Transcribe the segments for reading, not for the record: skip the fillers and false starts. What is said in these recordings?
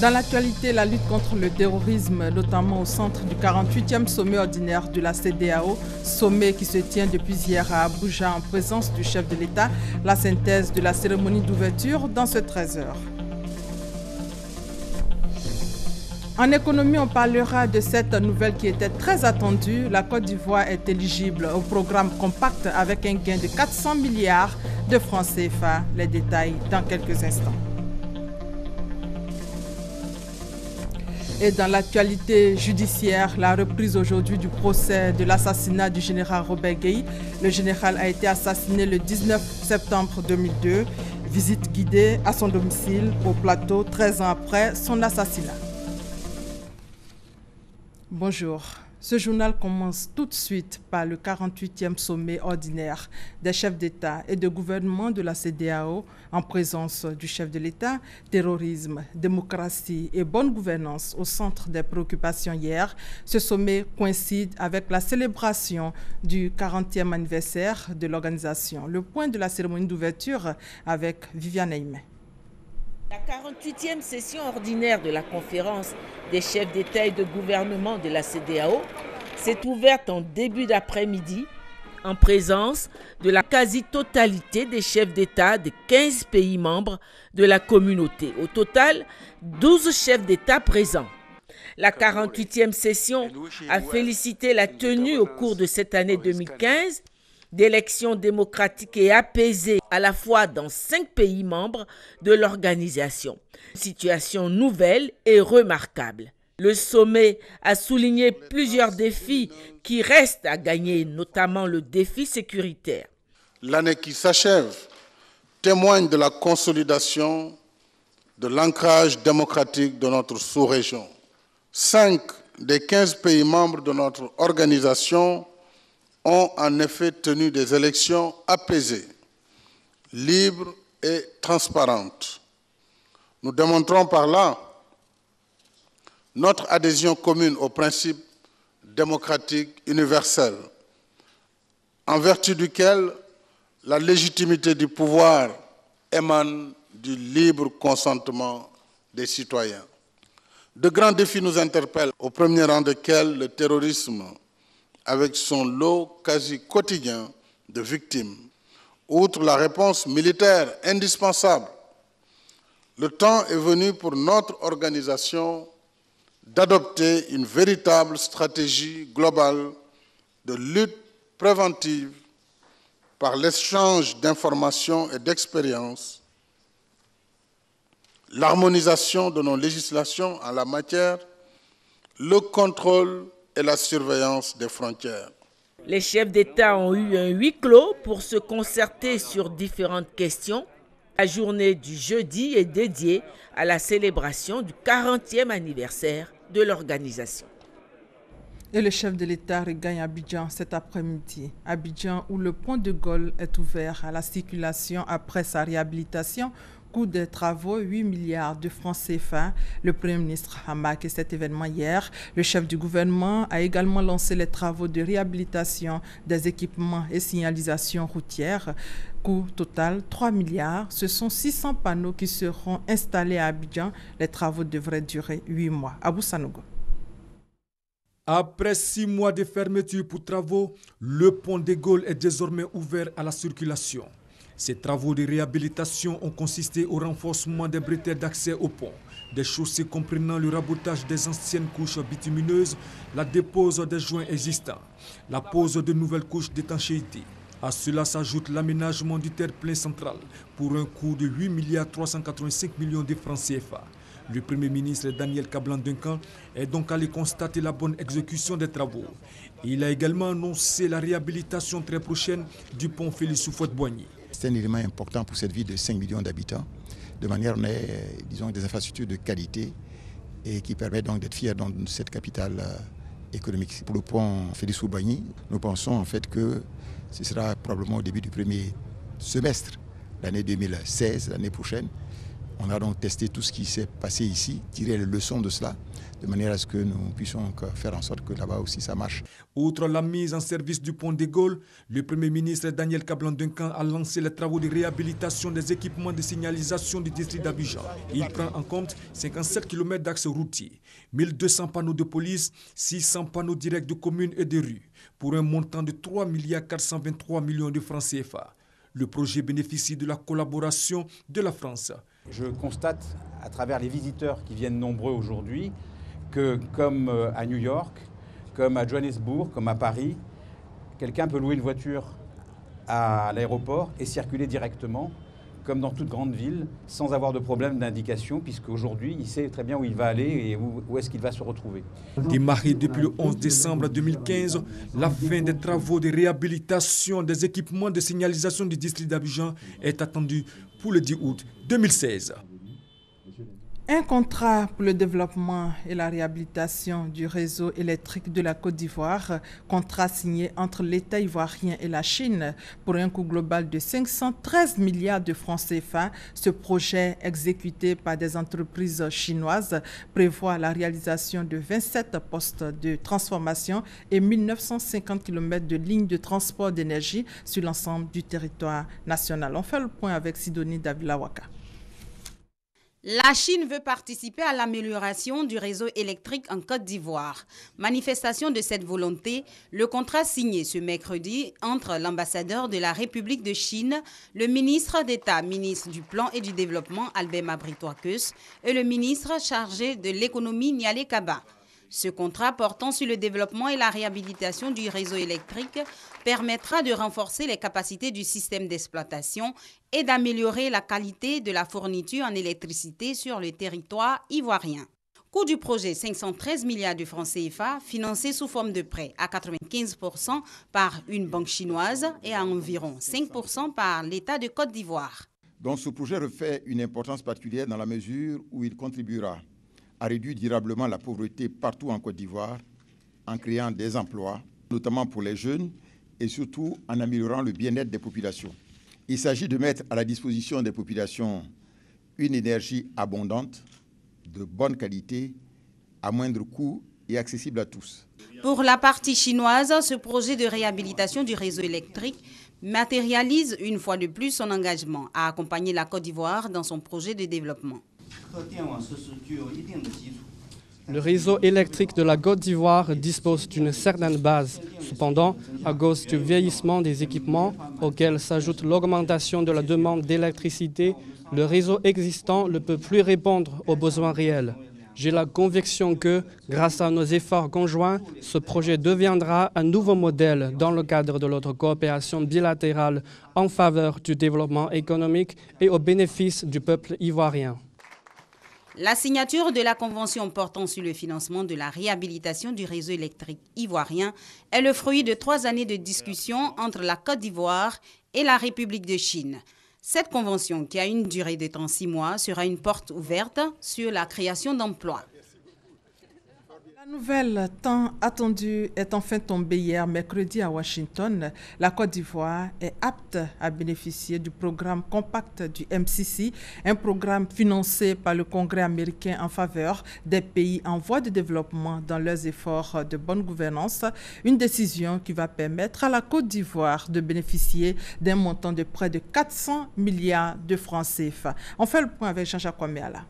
Dans l'actualité, la lutte contre le terrorisme, notamment au centre du 48e sommet ordinaire de la CEDEAO, sommet qui se tient depuis hier à Abuja en présence du chef de l'État, la synthèse de la cérémonie d'ouverture dans ce 13h. En économie, on parlera de cette nouvelle qui était très attendue. La Côte d'Ivoire est éligible au programme Compact avec un gain de 400 milliards de francs CFA. Les détails dans quelques instants. Et dans l'actualité judiciaire, la reprise aujourd'hui du procès de l'assassinat du général Robert Gueye. Le général a été assassiné le 19 septembre 2002. Visite guidée à son domicile au plateau 13 ans après son assassinat. Bonjour. Ce journal commence tout de suite par le 48e sommet ordinaire des chefs d'État et de gouvernement de la CEDEAO en présence du chef de l'État. Terrorisme, démocratie et bonne gouvernance au centre des préoccupations hier. Ce sommet coïncide avec la célébration du 40e anniversaire de l'organisation. Le point de la cérémonie d'ouverture avec Viviane Aimé. La 48e session ordinaire de la conférence des chefs d'État et de gouvernement de la CEDEAO s'est ouverte en début d'après-midi en présence de la quasi-totalité des chefs d'État des 15 pays membres de la communauté. Au total, 12 chefs d'État présents. La 48e session a félicité la tenue au cours de cette année 2015 d'élections démocratiques et apaisées à la fois dans 5 pays membres de l'organisation. Une situation nouvelle et remarquable. Le sommet a souligné plusieurs défis qui restent à gagner, notamment le défi sécuritaire. L'année qui s'achève témoigne de la consolidation de l'ancrage démocratique de notre sous-région. 5 des 15 pays membres de notre organisation ont en effet tenu des élections apaisées, libres et transparentes. Nous démontrons par là notre adhésion commune aux principes démocratiques universels, en vertu duquel la légitimité du pouvoir émane du libre consentement des citoyens. De grands défis nous interpellent, au premier rang desquels le terrorisme, avec son lot quasi quotidien de victimes. Outre la réponse militaire indispensable, le temps est venu pour notre organisation d'adopter une véritable stratégie globale de lutte préventive par l'échange d'informations et d'expériences, l'harmonisation de nos législations en la matière, le contrôle et la surveillance des frontières. Les chefs d'État ont eu un huis clos pour se concerter sur différentes questions. La journée du jeudi est dédiée à la célébration du 40e anniversaire de l'organisation. Et le chef de l'État regagne Abidjan cet après-midi. Abidjan, où le pont de Gaulle est ouvert à la circulation après sa réhabilitation. Coût des travaux, 8 milliards de francs CFA. Le Premier ministre a marqué cet événement hier. Le chef du gouvernement a également lancé les travaux de réhabilitation des équipements et signalisations routières. Coût total, 3 milliards. Ce sont 600 panneaux qui seront installés à Abidjan. Les travaux devraient durer 8 mois. Abou Sanogo. Après 6 mois de fermeture pour travaux, le pont de Gaulle est désormais ouvert à la circulation. Ces travaux de réhabilitation ont consisté au renforcement des bretelles d'accès au pont, des chaussées comprenant le rabotage des anciennes couches bitumineuses, la dépose des joints existants, la pose de nouvelles couches d'étanchéité. À cela s'ajoute l'aménagement du terre-plein central pour un coût de 8 385 millions de francs CFA. Le Premier ministre Daniel Kablan-Duncan est donc allé constater la bonne exécution des travaux. Il a également annoncé la réhabilitation très prochaine du pont Félix Houphouët-Boigny. C'est un élément important pour cette ville de 5 millions d'habitants, de manière on ait, disons, des infrastructures de qualité et qui permettent donc d'être fiers dans cette capitale économique. Pour le pont Félix Houphouët-Boigny, nous pensons en fait que ce sera probablement au début du premier semestre, l'année 2016, l'année prochaine. On a donc testé tout ce qui s'est passé ici, tiré les leçons de cela, de manière à ce que nous puissions faire en sorte que là-bas aussi ça marche. Outre la mise en service du pont des Gaules, le Premier ministre Daniel Kablan-Duncan a lancé les travaux de réhabilitation des équipements de signalisation du district d'Abidjan. Il prend en compte 57 km d'axes routiers, 1200 panneaux de police, 600 panneaux directs de communes et de rues, pour un montant de 3 423 millions de francs CFA. Le projet bénéficie de la collaboration de la France. Je constate à travers les visiteurs qui viennent nombreux aujourd'hui que comme à New York, comme à Johannesburg, comme à Paris, quelqu'un peut louer une voiture à l'aéroport et circuler directement, comme dans toute grande ville, sans avoir de problème d'indication, puisqu'aujourd'hui, il sait très bien où il va aller et où est-ce qu'il va se retrouver. Démarré depuis le 11 décembre 2015, la fin des travaux de réhabilitation des équipements de signalisation du district d'Abidjan est attendue pour le 10 août 2016. Un contrat pour le développement et la réhabilitation du réseau électrique de la Côte d'Ivoire, contrat signé entre l'État ivoirien et la Chine pour un coût global de 513 milliards de francs CFA. Ce projet, exécuté par des entreprises chinoises, prévoit la réalisation de 27 postes de transformation et 1950 km de lignes de transport d'énergie sur l'ensemble du territoire national. On fait le point avec Sidonie Davila-Waka. La Chine veut participer à l'amélioration du réseau électrique en Côte d'Ivoire. Manifestation de cette volonté, le contrat signé ce mercredi entre l'ambassadeur de la République de Chine, le ministre d'État, ministre du Plan et du Développement Albert Mabritois-Keus et le ministre chargé de l'économie Nialé Kaba. Ce contrat portant sur le développement et la réhabilitation du réseau électrique permettra de renforcer les capacités du système d'exploitation et d'améliorer la qualité de la fourniture en électricité sur le territoire ivoirien. Coût du projet 513 milliards de francs CFA, financé sous forme de prêt à 95% par une banque chinoise et à environ 5% par l'État de Côte d'Ivoire. Donc ce projet revêt une importance particulière dans la mesure où il contribuera à réduire durablement la pauvreté partout en Côte d'Ivoire, en créant des emplois, notamment pour les jeunes, et surtout en améliorant le bien-être des populations. Il s'agit de mettre à la disposition des populations une énergie abondante, de bonne qualité, à moindre coût et accessible à tous. Pour la partie chinoise, ce projet de réhabilitation du réseau électrique matérialise une fois de plus son engagement à accompagner la Côte d'Ivoire dans son projet de développement. Le réseau électrique de la Côte d'Ivoire dispose d'une certaine base. Cependant, à cause du vieillissement des équipements, auquel s'ajoute l'augmentation de la demande d'électricité, le réseau existant ne peut plus répondre aux besoins réels. J'ai la conviction que, grâce à nos efforts conjoints, ce projet deviendra un nouveau modèle dans le cadre de notre coopération bilatérale en faveur du développement économique et au bénéfice du peuple ivoirien. La signature de la convention portant sur le financement de la réhabilitation du réseau électrique ivoirien est le fruit de 3 années de discussions entre la Côte d'Ivoire et la République de Chine. Cette convention, qui a une durée de temps 6 mois, sera une porte ouverte sur la création d'emplois. La nouvelle tant attendue est enfin tombée hier mercredi à Washington. La Côte d'Ivoire est apte à bénéficier du programme Compact du MCC, un programme financé par le Congrès américain en faveur des pays en voie de développement dans leurs efforts de bonne gouvernance. Une décision qui va permettre à la Côte d'Ivoire de bénéficier d'un montant de près de 400 milliards de francs CFA. On fait le point avec Jean-Jacques Ouaméala.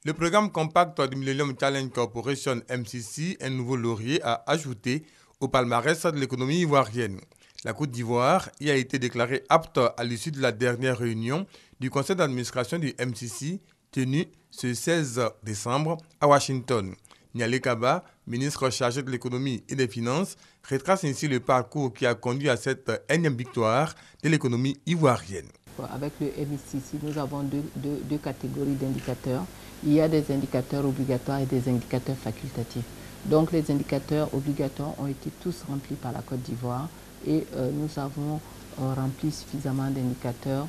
Le programme Compact du Millennium Challenge Corporation MCC, un nouveau laurier à ajouter au palmarès de l'économie ivoirienne. La Côte d'Ivoire y a été déclarée apte à l'issue de la dernière réunion du conseil d'administration du MCC tenue ce 16 décembre à Washington. Nialé Kaba, ministre chargé de l'économie et des finances, retrace ainsi le parcours qui a conduit à cette énième victoire de l'économie ivoirienne. Avec le MCC, nous avons deux catégories d'indicateurs. Il y a des indicateurs obligatoires et des indicateurs facultatifs. Donc les indicateurs obligatoires ont été tous remplis par la Côte d'Ivoire et nous avons rempli suffisamment d'indicateurs.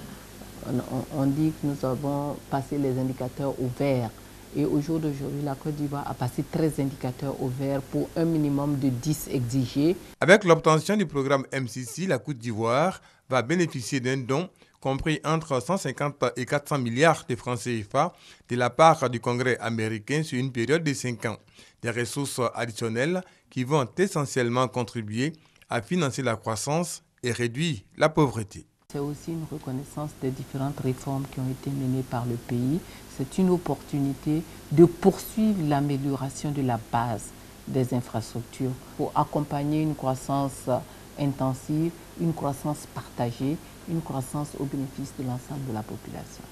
On dit que nous avons passé les indicateurs au vert. Et au jour d'aujourd'hui, la Côte d'Ivoire a passé 13 indicateurs au vert pour un minimum de 10 exigés. Avec l'obtention du programme MCC, la Côte d'Ivoire va bénéficier d'un don compris entre 150 et 400 milliards de francs CFA de la part du Congrès américain sur une période de 5 ans. Des ressources additionnelles qui vont essentiellement contribuer à financer la croissance et réduire la pauvreté. C'est aussi une reconnaissance des différentes réformes qui ont été menées par le pays. C'est une opportunité de poursuivre l'amélioration de la base des infrastructures pour accompagner une croissance intensive, une croissance partagée, une croissance au bénéfice de l'ensemble de la population.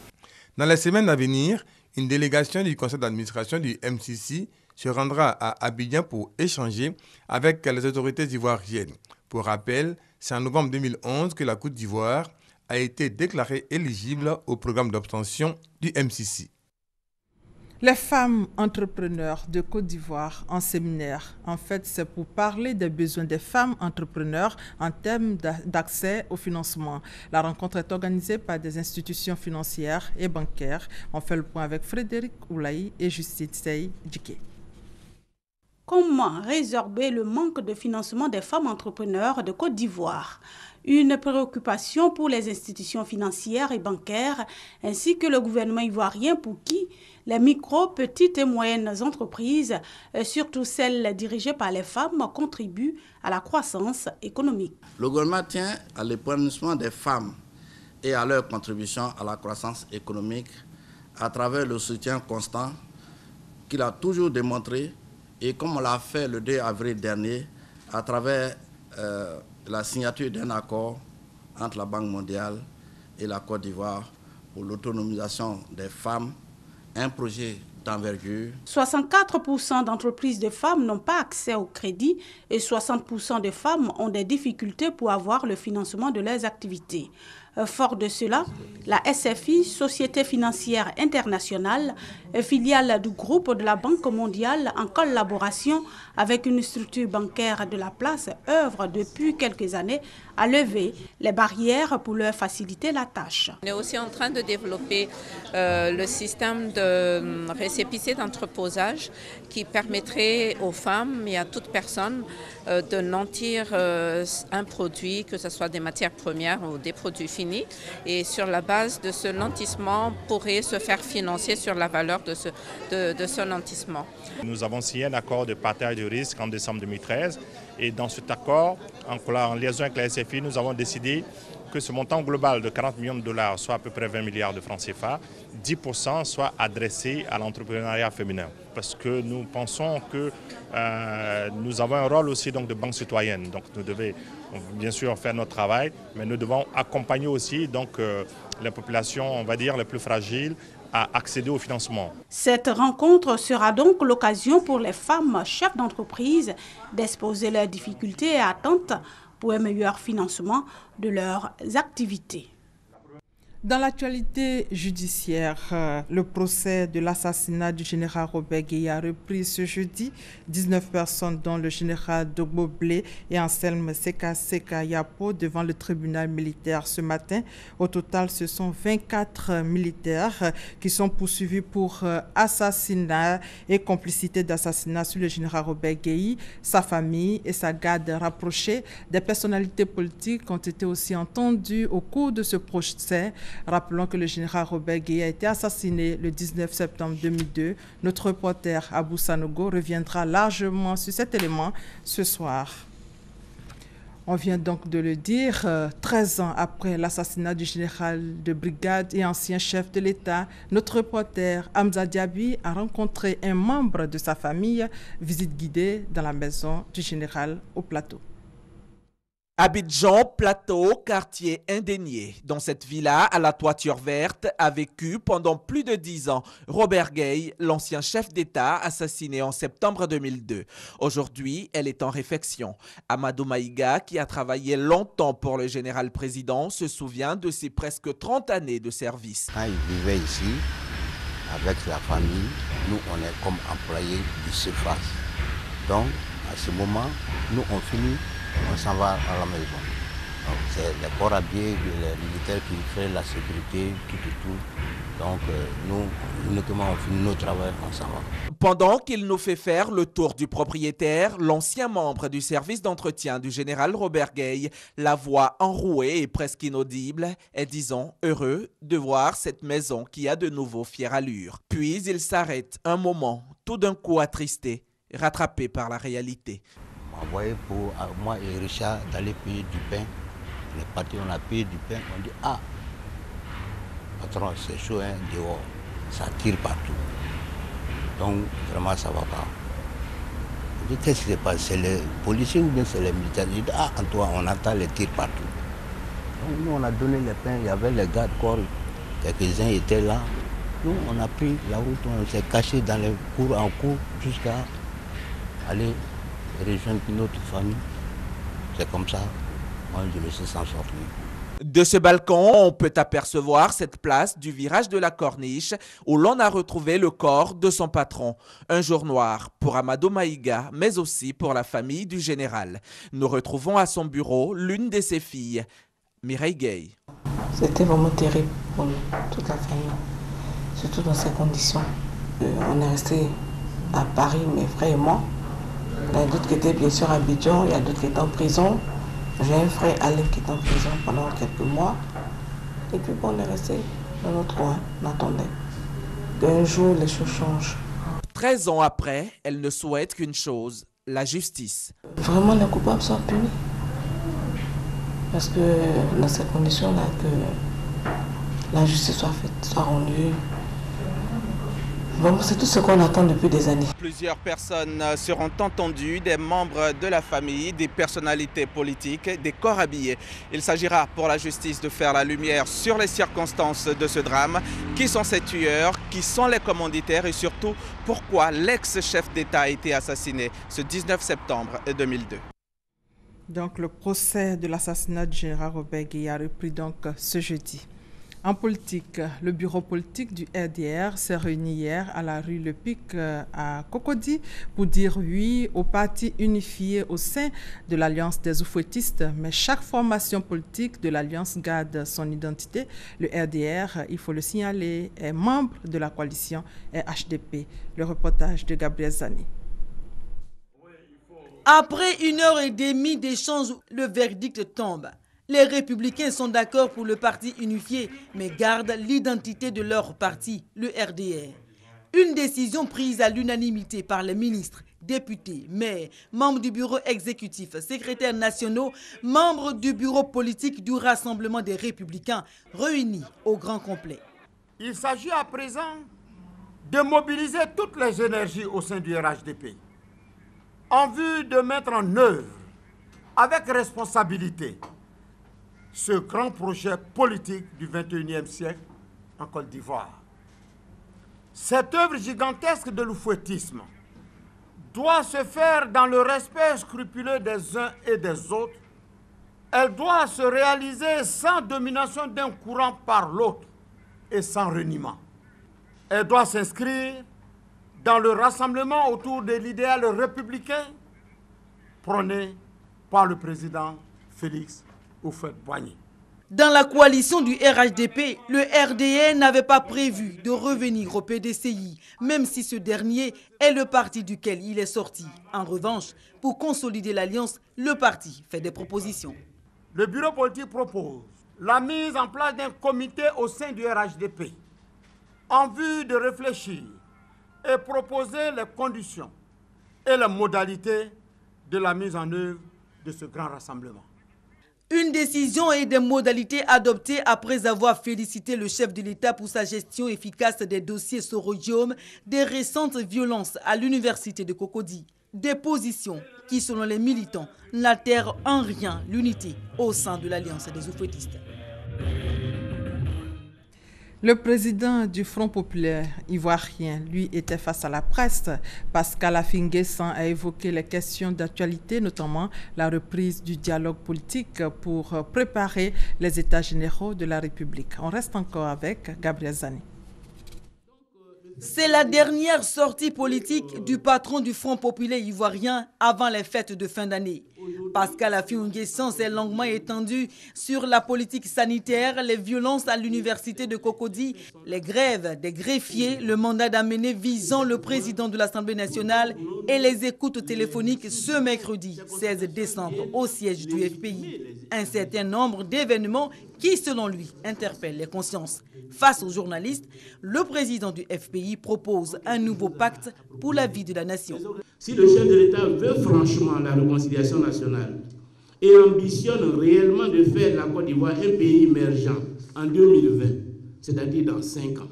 Dans les semaines à venir, une délégation du conseil d'administration du MCC se rendra à Abidjan pour échanger avec les autorités ivoiriennes. Pour rappel, c'est en novembre 2011 que la Côte d'Ivoire a été déclarée éligible au programme d'obtention du MCC. Les femmes entrepreneurs de Côte d'Ivoire en séminaire, en fait, c'est pour parler des besoins des femmes entrepreneurs en termes d'accès au financement. La rencontre est organisée par des institutions financières et bancaires. On fait le point avec Frédéric Oulaï et Justine Sey Djiké. Comment résorber le manque de financement des femmes entrepreneurs de Côte d'Ivoire? Une préoccupation pour les institutions financières et bancaires, ainsi que le gouvernement ivoirien pour qui les micro, petites et moyennes entreprises, surtout celles dirigées par les femmes, contribuent à la croissance économique. Le gouvernement tient à l'épanouissement des femmes et à leur contribution à la croissance économique à travers le soutien constant qu'il a toujours démontré et comme on l'a fait le 2 avril dernier à travers la signature d'un accord entre la Banque mondiale et la Côte d'Ivoire pour l'autonomisation des femmes, un projet d'envergure. 64% d'entreprises de femmes n'ont pas accès au crédit et 60% de femmes ont des difficultés pour avoir le financement de leurs activités. Fort de cela, la SFI, Société financière internationale, filiale du groupe de la Banque mondiale en collaboration avec une structure bancaire de la place, œuvre depuis quelques années à lever les barrières pour leur faciliter la tâche. On est aussi en train de développer le système de récépissé d'entreposage qui permettrait aux femmes et à toute personne de nantir un produit, que ce soit des matières premières ou des produits finis, et sur la base de ce nantissement pourrait se faire financer sur la valeur de ce nantissement. Nous avons signé un accord de partage de risque en décembre 2013 et dans cet accord, en liaison avec la SFI, nous avons décidé que ce montant global de 40 millions de dollars, soit à peu près 20 milliards de francs CFA, 10% soit adressé à l'entrepreneuriat féminin. Parce que nous pensons que nous avons un rôle aussi donc, de banque citoyenne. Donc nous devons bien sûr faire notre travail, mais nous devons accompagner aussi donc, les populations, on va dire, les plus fragiles à accéder au financement. Cette rencontre sera donc l'occasion pour les femmes chefs d'entreprise d'exposer leurs difficultés et attentes pour un meilleur financement de leurs activités. Dans l'actualité judiciaire, le procès de l'assassinat du général Robert Gueye a repris ce jeudi. 19 personnes, dont le général Dogbo Blé et Anselme Seka Yapo, devant le tribunal militaire ce matin. Au total, ce sont 24 militaires qui sont poursuivis pour assassinat et complicité d'assassinat sur le général Robert Gueye. Sa famille et sa garde rapprochée. Des personnalités politiques ont été aussi entendues au cours de ce procès. Rappelons que le général Robert Gueye a été assassiné le 19 septembre 2002. Notre reporter Abou Sanogo reviendra largement sur cet élément ce soir. On vient donc de le dire, 13 ans après l'assassinat du général de brigade et ancien chef de l'État, notre reporter Hamza Diaby a rencontré un membre de sa famille, visite guidée dans la maison du général au Plateau. Abidjan, Plateau, quartier indénié. Dans cette villa à la toiture verte a vécu pendant plus de 10 ans Robert Gueye, l'ancien chef d'État assassiné en septembre 2002. Aujourd'hui, elle est en réflexion. Amadou Maïga, qui a travaillé longtemps pour le général président, se souvient de ses presque 30 années de service. Quand il vivait ici, avec la famille, nous on est comme employés du surface. Donc, à ce moment, nous on finit. On s'en va à la maison. C'est les corps habillés, les militaires qui font la sécurité, tout. Donc nous, uniquement, on finit notre travail ensemble. Pendant qu'il nous fait faire le tour du propriétaire, l'ancien membre du service d'entretien du général Robert Gueye, la voix enrouée et presque inaudible, est disons heureux de voir cette maison qui a de nouveau fière allure. Puis il s'arrête un moment, tout d'un coup attristé, rattrapé par la réalité. On m'a envoyé pour moi et Richard d'aller payer du pain. On est parti, on a payé du pain, on dit ah, patron, c'est chaud hein, dehors, ça tire partout. Donc vraiment ça va pas. On dit qu'est-ce qui se passe, c'est les policiers ou bien c'est les militaires? On dit ah, Antoine, on entend les tirs partout. Donc nous on a donné les pains, il y avait les gardes-corps, quelques-uns étaient là. Nous on a pris la route, on s'est caché dans les cours en cours jusqu'à aller rejoindre notre famille. C'est comme ça. Moi, je me suis s'en sorti. De ce balcon, on peut apercevoir cette place du virage de la Corniche où l'on a retrouvé le corps de son patron. Un jour noir pour Amadou Maïga, mais aussi pour la famille du général. Nous retrouvons à son bureau l'une de ses filles, Mireille Gueye. C'était vraiment terrible pour toute la famille, surtout dans ces conditions. On est resté à Paris, mes frères et moi. Il y a d'autres qui étaient bien sûr à Abidjan, il y a d'autres qui étaient en prison. J'ai un frère Alain qui est en prison pendant quelques mois. Et puis bon, on est resté dans notre coin, on attendait. D'un jour, les choses changent. 13 ans après, elle ne souhaite qu'une chose, la justice. Vraiment, les coupables sont punis. Parce que dans ces conditions-là, que la justice soit faite, soit rendue. Bon, c'est tout ce qu'on attend depuis des années. Plusieurs personnes seront entendues, des membres de la famille, des personnalités politiques, des corps habillés. Il s'agira pour la justice de faire la lumière sur les circonstances de ce drame. Qui sont ces tueurs? Qui sont les commanditaires? Et surtout, pourquoi l'ex-chef d'État a été assassiné ce 19 septembre 2002. Donc, le procès de l'assassinat du général Robert Gueye a repris donc ce jeudi. En politique, le bureau politique du RDR s'est réuni hier à la rue Le Pic à Cocody pour dire oui au parti unifié au sein de l'Alliance des oufouettistes. Mais chaque formation politique de l'Alliance garde son identité. Le RDR, il faut le signaler, est membre de la coalition HDP. Le reportage de Gabriel Zani. Après 1h30 d'échange, le verdict tombe. Les Républicains sont d'accord pour le parti unifié, mais gardent l'identité de leur parti, le RDR. Une décision prise à l'unanimité par les ministres, députés, maires, membres du bureau exécutif, secrétaires nationaux, membres du bureau politique du Rassemblement des Républicains, réunis au grand complet. Il s'agit à présent de mobiliser toutes les énergies au sein du RHDP en vue de mettre en œuvre avec responsabilité ce grand projet politique du XXIe siècle en Côte d'Ivoire. Cette œuvre gigantesque de l'oufouettisme doit se faire dans le respect scrupuleux des uns et des autres. Elle doit se réaliser sans domination d'un courant par l'autre et sans reniement. Elle doit s'inscrire dans le rassemblement autour de l'idéal républicain prôné par le président Félix Houphouët-Boigny. Dans la coalition du RHDP, le RDR n'avait pas prévu de revenir au PDCI, même si ce dernier est le parti duquel il est sorti. En revanche, pour consolider l'alliance, le parti fait des propositions. Le bureau politique propose la mise en place d'un comité au sein du RHDP en vue de réfléchir et proposer les conditions et les modalités de la mise en œuvre de ce grand rassemblement. Une décision et des modalités adoptées après avoir félicité le chef de l'État pour sa gestion efficace des dossiers Soro-Guillaume des récentes violences à l'université de Cocody. Des positions qui, selon les militants, n'altèrent en rien l'unité au sein de l'Alliance des oufouettistes. Le président du Front populaire ivoirien, lui, était face à la presse. Pascal Affi-N'Guessan a évoqué les questions d'actualité, notamment la reprise du dialogue politique pour préparer les États généraux de la République. On reste encore avec Gabriel Zani. C'est la dernière sortie politique du patron du Front populaire ivoirien avant les fêtes de fin d'année. Pascal Affi-N'Guessan s'est longuement étendu sur la politique sanitaire, les violences à l'université de Cocody, les grèves des greffiers, le mandat d'amener visant le président de l'Assemblée nationale et les écoutes téléphoniques ce mercredi 16 décembre au siège du FPI. Un certain nombre d'événements qui, selon lui, interpellent les consciences. Face aux journalistes, le président du FPI propose un nouveau pacte pour la vie de la nation. Si le chef de l'État veut franchement la réconciliation nationale et ambitionne réellement de faire la Côte d'Ivoire un pays émergent en 2020, c'est-à-dire dans 5 ans,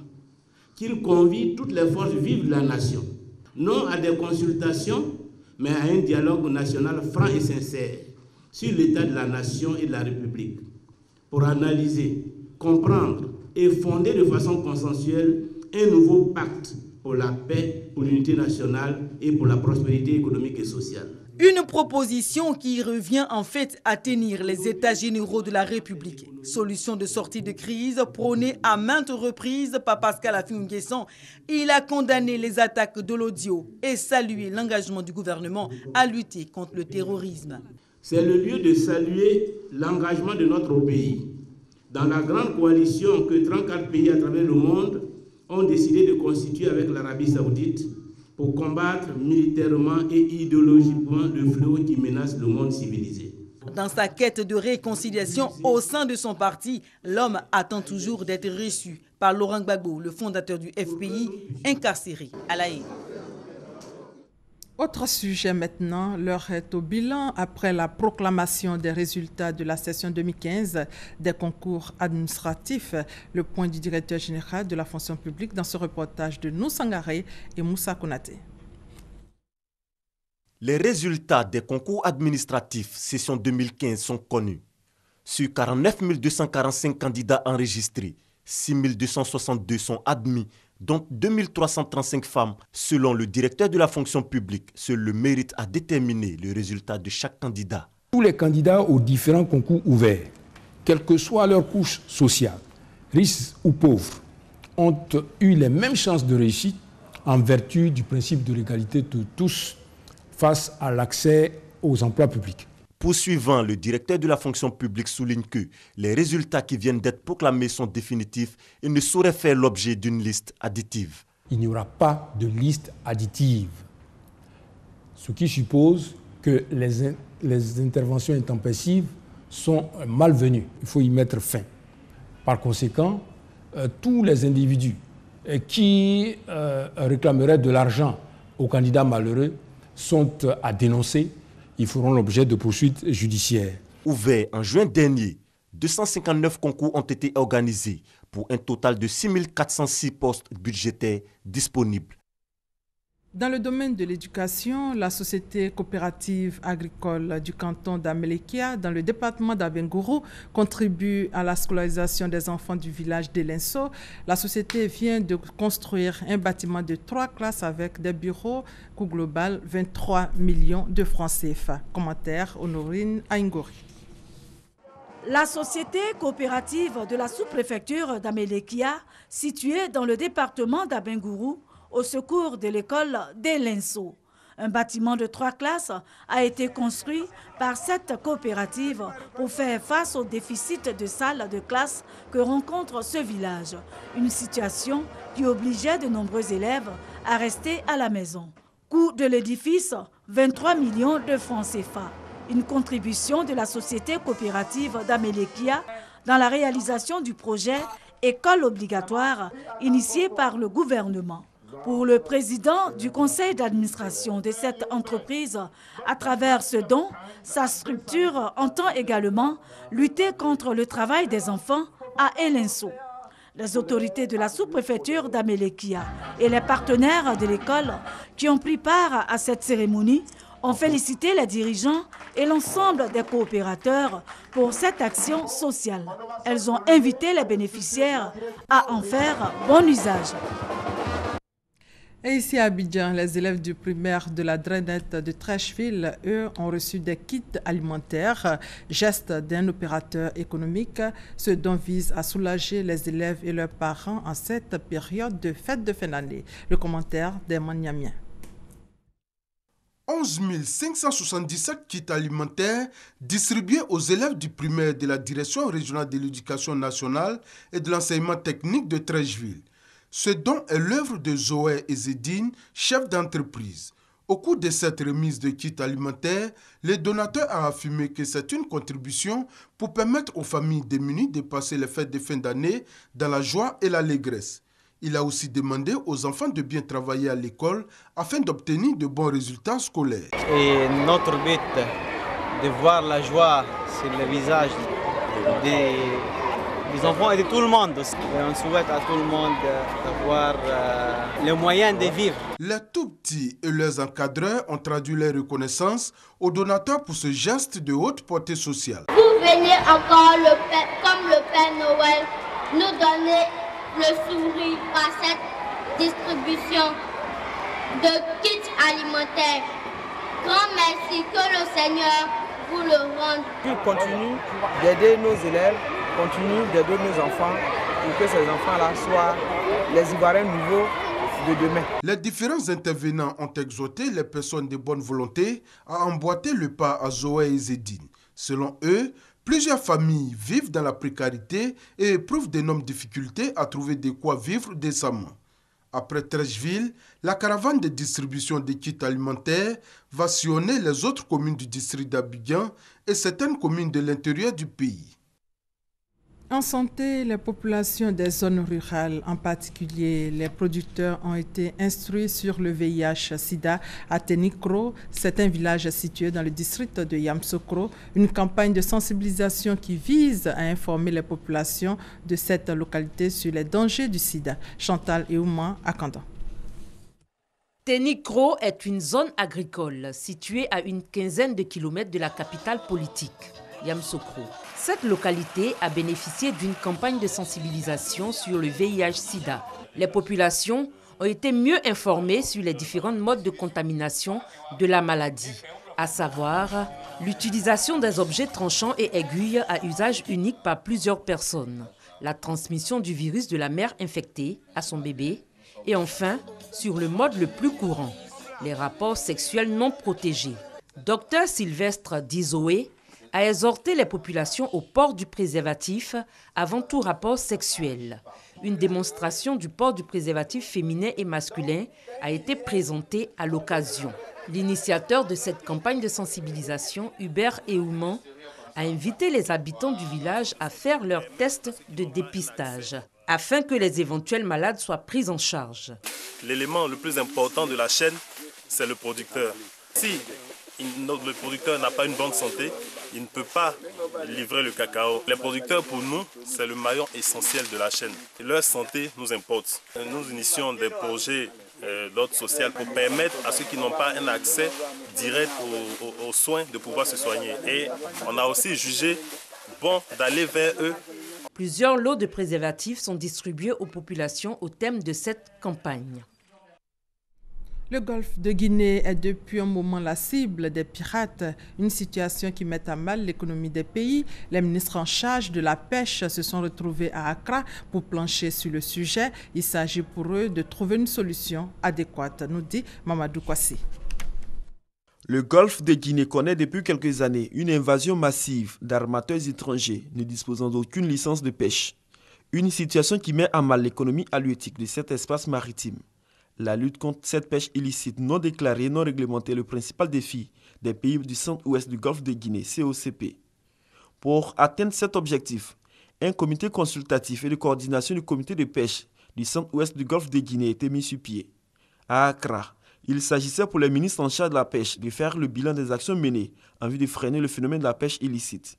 qu'il convie toutes les forces vives de la nation, non à des consultations, mais à un dialogue national franc et sincère sur l'état de la nation et de la République, pour analyser, comprendre et fonder de façon consensuelle un nouveau pacte pour la paix, pour l'unité nationale et pour la prospérité économique et sociale. Une proposition qui revient en fait à tenir les États généraux de la République. Solution de sortie de crise prônée à maintes reprises par Pascal Affi-N'Guessan. Il a condamné les attaques de l'audio et salué l'engagement du gouvernement à lutter contre le terrorisme. C'est le lieu de saluer l'engagement de notre pays dans la grande coalition que 34 pays à travers le monde ont décidé de constituer avec l'Arabie Saoudite pour combattre militairement et idéologiquement le fléau qui menace le monde civilisé. Dans sa quête de réconciliation au sein de son parti, l'homme attend toujours d'être reçu par Laurent Gbagbo, le fondateur du FPI, incarcéré à La Haye. Autre sujet maintenant, l'heure est au bilan après la proclamation des résultats de la session 2015 des concours administratifs. Le point du directeur général de la fonction publique dans ce reportage de Noussangaré et Moussa Konaté. Les résultats des concours administratifs session 2015 sont connus. Sur 49 245 candidats enregistrés, 6 262 sont admis, dont 2335 femmes. Selon le directeur de la fonction publique, seul le mérite à déterminer le résultat de chaque candidat. Tous les candidats aux différents concours ouverts, quelle que soit leur couche sociale, riches ou pauvres, ont eu les mêmes chances de réussite en vertu du principe de l'égalité de tous face à l'accès aux emplois publics. Poursuivant, le directeur de la fonction publique souligne que les résultats qui viennent d'être proclamés sont définitifs et ne sauraient faire l'objet d'une liste additive. Il n'y aura pas de liste additive, ce qui suppose que les interventions intempestives sont malvenues. Il faut y mettre fin. Par conséquent, tous les individus qui réclameraient de l'argent aux candidats malheureux sont à dénoncer. Ils feront l'objet de poursuites judiciaires. Ouverts en juin dernier, 259 concours ont été organisés pour un total de 6 406 postes budgétaires disponibles. Dans le domaine de l'éducation, la société coopérative agricole du canton d'Amélékia, dans le département d'Abengourou, contribue à la scolarisation des enfants du village d'Elenso. La société vient de construire un bâtiment de 3 classes avec des bureaux, coût global 23 millions de francs CFA. Commentaire Honorine Aingori. La société coopérative de la sous-préfecture d'Amélékia, située dans le département d'Abengourou, au secours de l'école d'Elenso. Un bâtiment de 3 classes a été construit par cette coopérative pour faire face au déficit de salles de classe que rencontre ce village. Une situation qui obligeait de nombreux élèves à rester à la maison. Coût de l'édifice, 23 millions de francs CFA. Une contribution de la société coopérative d'Amélékia dans la réalisation du projet École obligatoire initié par le gouvernement. Pour le président du conseil d'administration de cette entreprise, à travers ce don, sa structure entend également lutter contre le travail des enfants à Elenso. Les autorités de la sous-préfecture d'Amélékia et les partenaires de l'école qui ont pris part à cette cérémonie ont félicité les dirigeants et l'ensemble des coopérateurs pour cette action sociale. Elles ont invité les bénéficiaires à en faire bon usage. Et ici à Abidjan, les élèves du primaire de la Drainette de Trècheville, eux, ont reçu des kits alimentaires, geste d'un opérateur économique. Ce don vise à soulager les élèves et leurs parents en cette période de fête de fin d'année. Le commentaire d'Emmanuel Niamien. 11 577 kits alimentaires distribués aux élèves du primaire de la Direction régionale de l'éducation nationale et de l'enseignement technique de Treichville. Ce don est l'œuvre de Zoé Ezedine, chef d'entreprise. Au cours de cette remise de kits alimentaires, le donateur a affirmé que c'est une contribution pour permettre aux familles démunies de passer les fêtes de fin d'année dans la joie et l'allégresse. Il a aussi demandé aux enfants de bien travailler à l'école afin d'obtenir de bons résultats scolaires. Et notre but, de voir la joie sur le visage des enfants et de tout le monde. Et on souhaite à tout le monde d'avoir les moyens de vivre. Les tout-petits et leurs encadreurs ont traduit leur reconnaissance aux donateurs pour ce geste de haute portée sociale. Vous venez encore comme le Père Noël nous donner le sourire par cette distribution de kits alimentaires. Grand merci, que le Seigneur vous le rende. Qu'il continue d'aider nos élèves, continue d'aider nos enfants pour que ces enfants-là soient les Ivoiriens nouveaux de demain. Les différents intervenants ont exhorté les personnes de bonne volonté à emboîter le pas à Zoé Ezedine. Selon eux, plusieurs familles vivent dans la précarité et éprouvent d'énormes difficultés à trouver de quoi vivre décemment. Après Treichville, la caravane de distribution des kits alimentaires va sillonner les autres communes du district d'Abidjan et certaines communes de l'intérieur du pays. En santé, les populations des zones rurales, en particulier les producteurs, ont été instruits sur le VIH-Sida à Tenikro. C'est un village situé dans le district de Yamsokro. Une campagne de sensibilisation qui vise à informer les populations de cette localité sur les dangers du sida. Chantal Eouman à Kandan. Tenikro est une zone agricole située à une quinzaine de kilomètres de la capitale politique, Yamsokro. Cette localité a bénéficié d'une campagne de sensibilisation sur le VIH-Sida. Les populations ont été mieux informées sur les différents modes de contamination de la maladie, à savoir l'utilisation des objets tranchants et aiguilles à usage unique par plusieurs personnes, la transmission du virus de la mère infectée à son bébé, et enfin, sur le mode le plus courant, les rapports sexuels non protégés. Dr Sylvestre Dizoé a exhorté les populations au port du préservatif avant tout rapport sexuel. Une démonstration du port du préservatif féminin et masculin a été présentée à l'occasion. L'initiateur de cette campagne de sensibilisation, Hubert Eouman, a invité les habitants du village à faire leur test de dépistage afin que les éventuels malades soient pris en charge. L'élément le plus important de la chaîne, c'est le producteur. Si le producteur n'a pas une bonne santé, il ne peut pas livrer le cacao. Les producteurs, pour nous, c'est le maillon essentiel de la chaîne. Et leur santé nous importe. Nous initions des projets d'ordre social pour permettre à ceux qui n'ont pas un accès direct aux soins de pouvoir se soigner. Et on a aussi jugé bon d'aller vers eux. Plusieurs lots de préservatifs sont distribués aux populations au thème de cette campagne. Le golfe de Guinée est depuis un moment la cible des pirates, une situation qui met à mal l'économie des pays. Les ministres en charge de la pêche se sont retrouvés à Accra pour plancher sur le sujet. Il s'agit pour eux de trouver une solution adéquate, nous dit Mamadou Kwasi. Le golfe de Guinée connaît depuis quelques années une invasion massive d'armateurs étrangers ne disposant d'aucune licence de pêche. Une situation qui met à mal l'économie halieutique de cet espace maritime. La lutte contre cette pêche illicite non déclarée, non réglementée est le principal défi des pays du centre-ouest du golfe de Guinée, COCP. Pour atteindre cet objectif, un comité consultatif et de coordination du comité de pêche du centre-ouest du golfe de Guinée a été mis sur pied. À Accra, il s'agissait pour les ministres en charge de la pêche de faire le bilan des actions menées en vue de freiner le phénomène de la pêche illicite.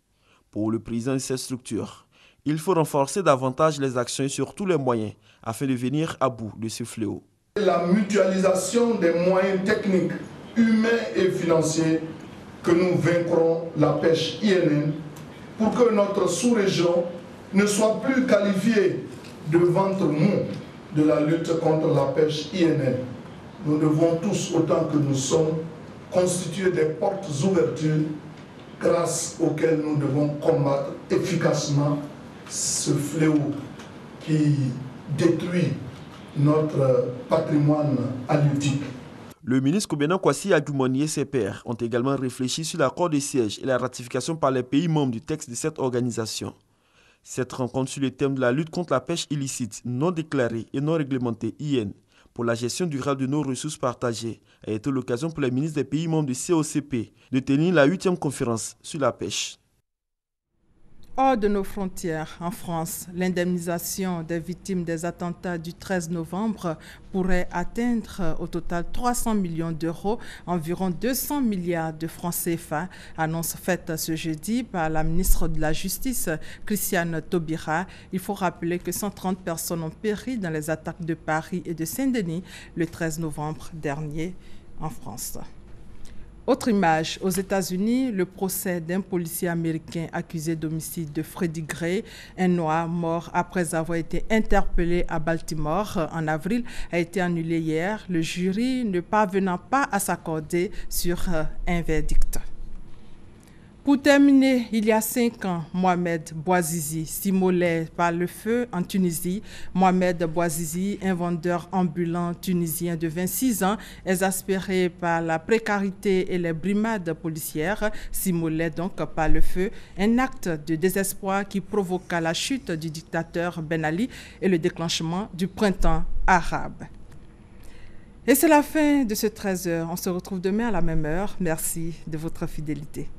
Pour le président de cette structure, il faut renforcer davantage les actions et surtout les moyens afin de venir à bout de ce fléau. La mutualisation des moyens techniques, humains et financiers que nous vaincrons la pêche INN pour que notre sous-région ne soit plus qualifiée de ventre mou de la lutte contre la pêche INN. Nous devons tous, autant que nous sommes, constituer des portes ouvertures grâce auxquelles nous devons combattre efficacement ce fléau qui détruit notre patrimoine halieutique. Le ministre Kobena Kwasi Adjoumani et ses pairs ont également réfléchi sur l'accord de siège et la ratification par les pays membres du texte de cette organisation. Cette rencontre sur le thème de la lutte contre la pêche illicite, non déclarée et non réglementée (IN) pour la gestion durable de nos ressources partagées a été l'occasion pour les ministres des pays membres du COCP de tenir la 8e conférence sur la pêche. Hors de nos frontières, en France, l'indemnisation des victimes des attentats du 13 novembre pourrait atteindre au total 300 millions d'euros, environ 200 milliards de francs CFA, annonce faite ce jeudi par la ministre de la Justice, Christiane Taubira. Il faut rappeler que 130 personnes ont péri dans les attaques de Paris et de Saint-Denis le 13 novembre dernier en France. Autre image, aux États-Unis, le procès d'un policier américain accusé d'homicide de Freddie Gray, un noir mort après avoir été interpellé à Baltimore en avril, a été annulé hier, le jury ne parvenant pas à s'accorder sur un verdict. Pour terminer, il y a 5 ans, Mohamed Bouazizi s'immolait par le feu en Tunisie. Mohamed Bouazizi, un vendeur ambulant tunisien de 26 ans, exaspéré par la précarité et les brimades policières, s'immolait donc par le feu, un acte de désespoir qui provoqua la chute du dictateur Ben Ali et le déclenchement du printemps arabe. Et c'est la fin de ce 13h. On se retrouve demain à la même heure. Merci de votre fidélité.